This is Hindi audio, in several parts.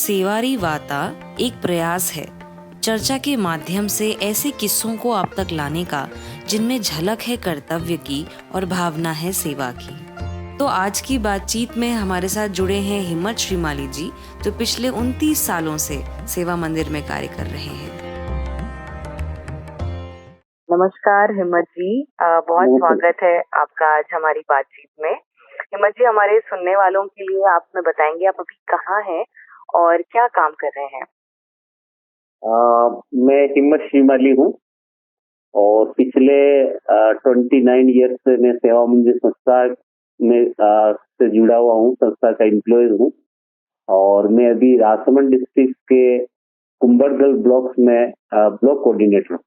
सेवारी वाता एक प्रयास है चर्चा के माध्यम से ऐसे किस्सों को आप तक लाने का जिनमें झलक है कर्तव्य की और भावना है सेवा की। तो आज की बातचीत में हमारे साथ जुड़े हैं हिम्मत श्रीमाली जी, जो पिछले 29 सालों से सेवा मंदिर में कार्य कर रहे हैं। नमस्कार हिम्मत जी, बहुत स्वागत है आपका आज हमारी बातचीत में। हिम्मत जी, हमारे सुनने वालों के लिए आप हमें बताएंगे आप अभी कहाँ हैं और क्या काम कर रहे हैं? मैं हिम्मत श्रीमाली हूँ और पिछले 29 ईयर्स से मैं सेवा मंदिर संस्था में से जुड़ा हुआ हूँ, संस्था का एम्प्लॉय हूँ। और मैं अभी राजसमंद डिस्ट्रिक्ट के कुंभलगढ़ ब्लॉक में ब्लॉक कोऑर्डिनेटर हूँ।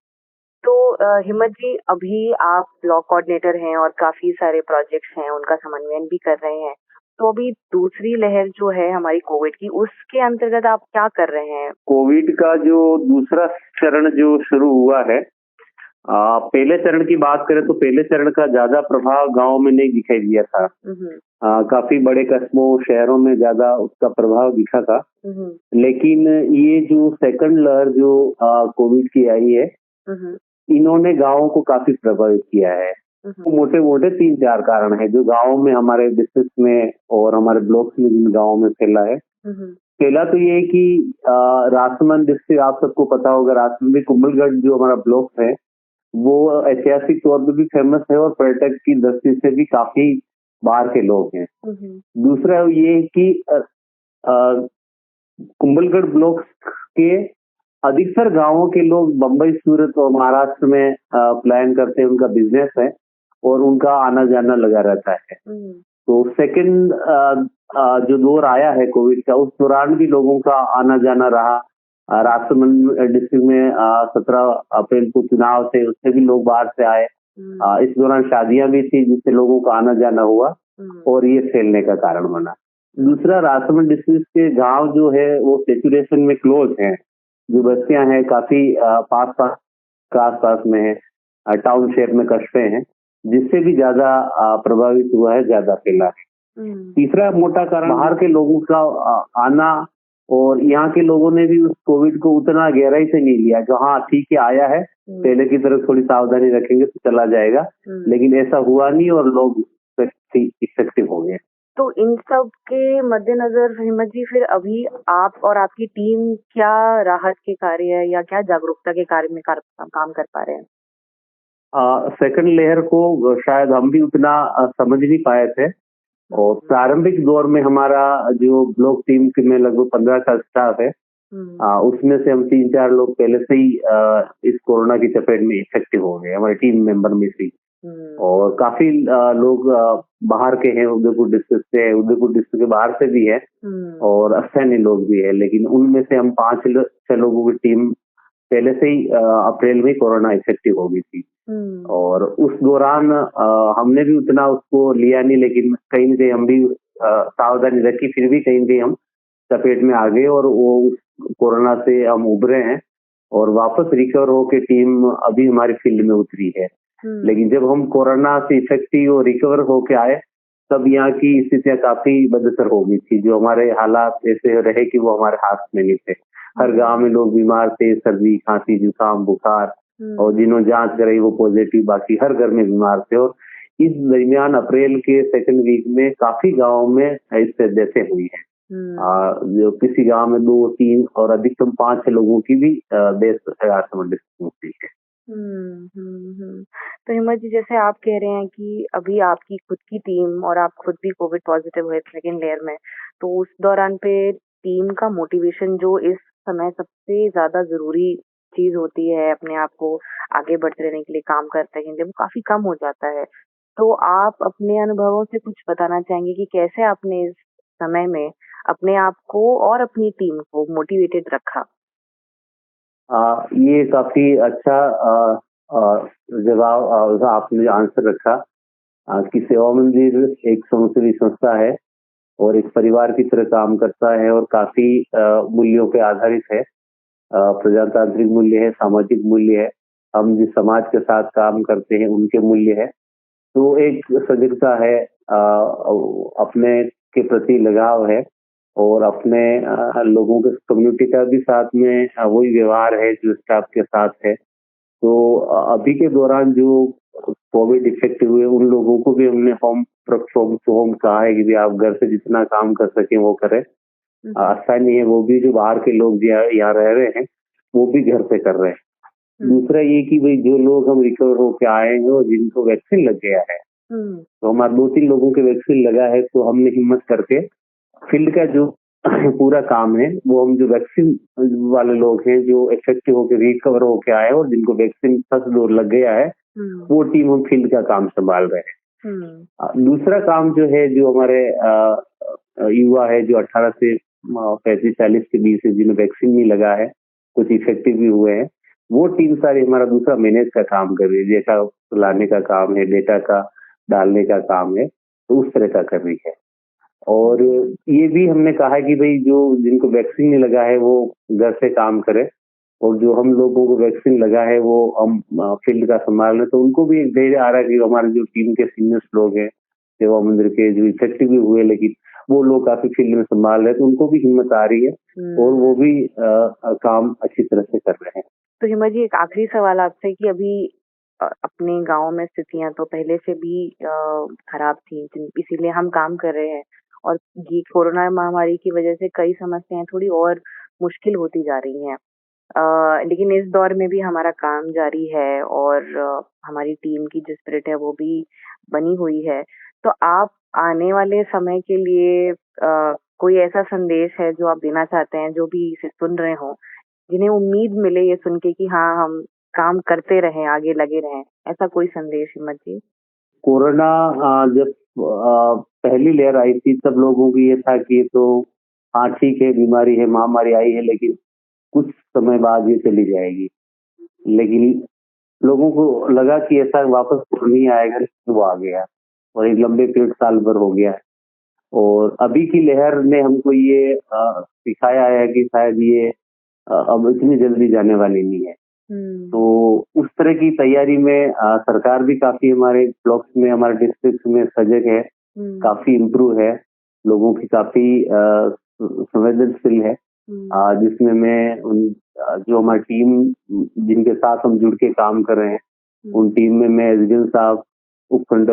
तो हिम्मत जी, अभी आप ब्लॉक कोऑर्डिनेटर हैं और काफी सारे प्रोजेक्ट्स हैं, उनका समन्वयन भी कर रहे हैं। तो अभी दूसरी लहर जो है हमारी कोविड की, उसके अंतर्गत आप क्या कर रहे हैं? कोविड का जो दूसरा चरण जो शुरू हुआ है, पहले चरण की बात करें तो पहले चरण का ज्यादा प्रभाव गांव में नहीं दिखाई दिया था। काफी बड़े कस्बों शहरों में ज्यादा उसका प्रभाव दिखा था। लेकिन ये जो सेकंड लहर जो कोविड की आई है, इन्होंने गांवों को काफी प्रभावित किया है। मोटे मोटे 3-4 कारण है जो गांवों में, हमारे डिस्ट्रिक्ट में और हमारे ब्लॉक्स में, जिन गांवों में फैला है। पहला तो ये है कि राजसमंद डिस्ट्रिक्ट, आप सबको पता होगा, राजसमंद में कुंभलगढ़ जो हमारा ब्लॉक है वो ऐतिहासिक तौर पर भी फेमस है और पर्यटक की दृष्टि से भी काफी बाहर के लोग हैं। दूसरा ये है कि कुंभलगढ़ ब्लॉक के अधिकतर गांवों के लोग बम्बई, सूरत और महाराष्ट्र में प्लान करते हैं, उनका बिजनेस है और उनका आना जाना लगा रहता है। तो सेकंड जो दौर आया है कोविड का, उस दौरान भी लोगों का आना जाना रहा। राजसमंद डिस्ट्रिक्ट में 17 अप्रैल को चुनाव थे, उससे भी लोग बाहर से आए। इस दौरान शादियां भी थी जिससे लोगों का आना जाना हुआ और ये फैलने का कारण बना। दूसरा, राजसमंद डिस्ट्रिक्ट के गांव जो है वो सेचुरेशन में क्लोज हैं, जो बस्तियां हैं काफी आस पास में है, टाउनशिप में कस्बे हैं, जिससे भी ज्यादा प्रभावित हुआ है, ज्यादा फैला है। तीसरा मोटा कारण बाहर के लोगों का आना, और यहाँ के लोगों ने भी उस कोविड को उतना गहराई से नहीं लिया कि हाँ ठीक है आया है, पहले की तरफ थोड़ी सावधानी रखेंगे तो चला जाएगा। लेकिन ऐसा हुआ नहीं और लोग इफेक्टिव हो गए। तो इन सब के मद्देनजर हिम्मत जी, फिर अभी आप और आपकी टीम क्या राहत के कार्य या क्या जागरूकता के कार्य में काम कर पा रहे हैं? सेकंड लेयर को शायद हम भी उतना समझ नहीं पाए थे, और प्रारंभिक दौर में हमारा जो ब्लॉक टीम में लगभग 15 का स्टाफ है, उसमें से हम 3-4 लोग पहले से ही इस कोरोना की चपेट में इफेक्टिव हो गए, हमारे टीम मेंबर में से। और काफी लोग बाहर के हैं, उदयपुर डिस्ट्रिक्ट से, उदयपुर डिस्ट्रिक्ट के बाहर से भी है और स्थानीय लोग भी है। लेकिन उनमें से हम 5-6 लोगों की टीम पहले से ही अप्रैल में कोरोना इफेक्टिव हो गई थी। और उस दौरान हमने भी उतना उसको लिया नहीं, लेकिन कहीं न कहीं हम भी सावधानी रखी, फिर भी कहीं न कहीं हम चपेट में आ गए और वो कोरोना से हम उभरे हैं और वापस रिकवर होकर टीम अभी हमारी फील्ड में उतरी है। लेकिन जब हम कोरोना से इफेक्टिव और रिकवर होके आए, तब यहाँ की स्थितियां काफी बदतर हो गई थी। जो हमारे हालात ऐसे रहे कि वो हमारे हाथ में नहीं थे। हर गांव में लोग बीमार थे, सर्दी, खांसी, जुकाम, बुखार, और जिन्होंने जांच कराई वो पॉजिटिव, बाकी हर घर में बीमार थे। और इस दरमियान अप्रैल के सेकंड वीक में काफी गाँव में इससे डेथें हुई है। जो किसी गांव में 2-3 और अधिकतम 5-6 लोगों की भी डेथ राजसमंद डिस्ट्रिक्ट में हुई है। तो हिम्मत जी, जैसे आप कह रहे हैं कि अभी आपकी खुद की टीम और आप खुद भी कोविड पॉजिटिव हुए सेकेंड लेयर में, तो उस दौरान पे टीम का मोटिवेशन जो इस समय सबसे ज्यादा जरूरी चीज होती है, अपने आप को आगे बढ़ते रहने के लिए, काम करते रहेंगे, वो काफी कम हो जाता है। तो आप अपने अनुभवों से कुछ बताना चाहेंगे कि कैसे आपने इस समय में अपने आप को और अपनी टीम को मोटिवेटेड रखा? ये काफी अच्छा जवाब आपने आंसर रखा कि सेवा मंदिर एक स्वयंसेवी संस्था है और एक परिवार की तरह काम करता है और काफी मूल्यों पे आधारित है। प्रजातांत्रिक मूल्य है, सामाजिक मूल्य है, हम जिस समाज के साथ काम करते हैं उनके मूल्य है। तो एक सजगता है, अपने के प्रति लगाव है और अपने लोगों के कम्युनिटी का भी साथ में वही व्यवहार है जो स्टाफ के साथ है। तो अभी के दौरान जो कोविड इफेक्ट हुए उन लोगों को भी हमने फ्रॉम टू होम कहा है कि भी आप घर से जितना काम कर सकें वो करें। ऐसा नहीं है, वो भी जो बाहर के लोग यहाँ रह रहे हैं वो भी घर से कर रहे हैं। दूसरा ये कि भाई जो लोग हम रिकवर होके आए हैं और जिनको वैक्सीन लग गया है, तो हमारे 2-3 लोगों के वैक्सीन लगा है, तो हमने हिम्मत करके फील्ड का जो पूरा काम है वो हम जो वैक्सीन वाले लोग हैं जो इफेक्टिव होकर रिकवर होके आए और जिनको वैक्सीन फर्स्ट डोज लग गया है, वो टीम हम फील्ड का काम संभाल रहे हैं। दूसरा काम जो है जो हमारे युवा है जो 18 से 35-40 के बीच है जिन्हें वैक्सीन नहीं लगा है, कुछ इफेक्टिव भी हुए हैं, वो टीम सारी हमारा दूसरा मैनेज का काम कर रही है। डेटा लाने का काम है, डेटा का डालने का काम है, तो उस तरह का कर रही है। और ये भी हमने कहा है कि भाई जो जिनको वैक्सीन नहीं लगा है वो घर से काम करे, और जो हम लोगों को वैक्सीन लगा है वो हम फील्ड का संभाल रहे, तो उनको भी एक धैर्य आ रहा है कि हमारे जो टीम के सीनियर्स लोग हैं सेवा मंदिर के जो इफेक्टिव भी हुए लेकिन वो लोग काफी फील्ड में संभाल रहे हैं, तो उनको भी हिम्मत आ रही है और वो भी काम अच्छी तरह से कर रहे हैं। तो हिम्मत जी, एक आखिरी सवाल आपसे कि अभी अपने गांव में स्थितियां तो पहले से भी खराब थी, इसीलिए हम काम कर रहे हैं, और ये कोरोना महामारी की वजह से कई समस्याएं थोड़ी और मुश्किल होती जा रही हैं, लेकिन इस दौर में भी हमारा काम जारी है और हमारी टीम की जो स्पिरिट है वो भी बनी हुई है। तो आप आने वाले समय के लिए कोई ऐसा संदेश है जो आप देना चाहते हैं, जो भी इसे सुन रहे हो, जिन्हें उम्मीद मिले ये सुन के कि हाँ हम काम करते रहें, आगे लगे रहें, ऐसा कोई संदेश हिम्मत जी? कोरोना जब पहली लहर आई थी तब लोगों की ये था कि तो हाँ ठीक है, बीमारी है, महामारी आई है, लेकिन कुछ समय बाद ये चली जाएगी। लेकिन लोगों को लगा कि ऐसा वापस नहीं आएगा, वो आ गया और एक लंबे पीरियड साल भर हो गया है। और अभी की लहर ने हमको ये सिखाया है कि शायद ये अब इतनी जल्दी जाने वाली नहीं है। तो उस तरह की तैयारी में सरकार भी काफी हमारे ब्लॉक्स में, हमारे डिस्ट्रिक्ट में सजग है, काफी इम्प्रूव है, लोगों की काफी संवेदनशील है, जिसमें मैं जो हमारी टीम जिनके साथ हम जुड़ के काम कर रहे हैं, उन टीम में मैं एसडीएम साहब, उपखंड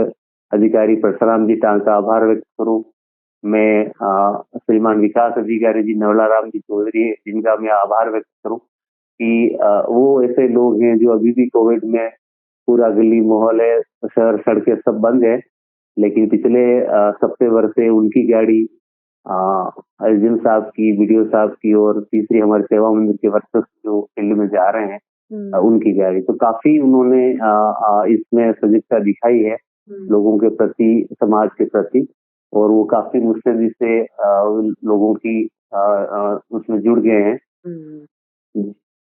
अधिकारी परशुराम जी टांग का आभार व्यक्त करूं। मैं श्रीमान विकास अधिकारी जी नवलाराम जी चौधरी जिनका मैं आभार व्यक्त करूं कि वो ऐसे लोग हैं जो अभी भी कोविड में पूरा गली मोहल्ले शहर सड़कें सब बंद है, लेकिन पिछले हफ्ते भर से उनकी गाड़ी एसडीएम साहब की, वीडियो साहब की और तीसरी हमारे सेवा मंदिर के वर्कर्स जो फील्ड में जा रहे हैं उनकी गाड़ी, तो काफी उन्होंने इसमें सजगता दिखाई है लोगों के प्रति, समाज के प्रति, और वो काफी मुस्तैदी से लोगों की उसमें जुड़ गए हैं।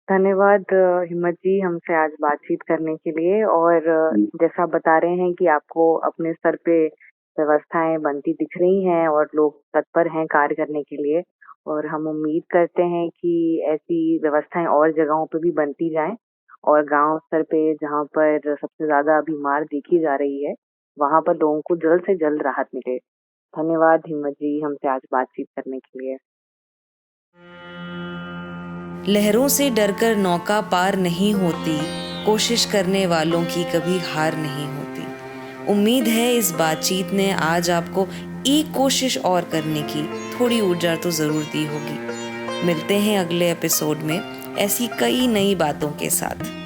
धन्यवाद हिम्मत जी हमसे आज बातचीत करने के लिए, और जैसा बता रहे हैं कि आपको अपने स्तर पे व्यवस्थाएं बनती दिख रही हैं और लोग तत्पर हैं कार्य करने के लिए, और हम उम्मीद करते हैं कि ऐसी व्यवस्थाएं और जगहों पे भी बनती जाएं और गांव स्तर पे जहां पर सबसे ज्यादा अभी मार देखी जा रही है वहां पर लोगों को जल्द से जल्द राहत मिले। धन्यवाद हिम्मत जी हमसे आज बातचीत करने के लिए। लहरों से डरकर नौका पार नहीं होती, कोशिश करने वालों की कभी हार नहीं होती। उम्मीद है इस बातचीत ने आज आपको एक कोशिश और करने की थोड़ी ऊर्जा तो जरूर दी होगी। मिलते हैं अगले एपिसोड में ऐसी कई नई बातों के साथ।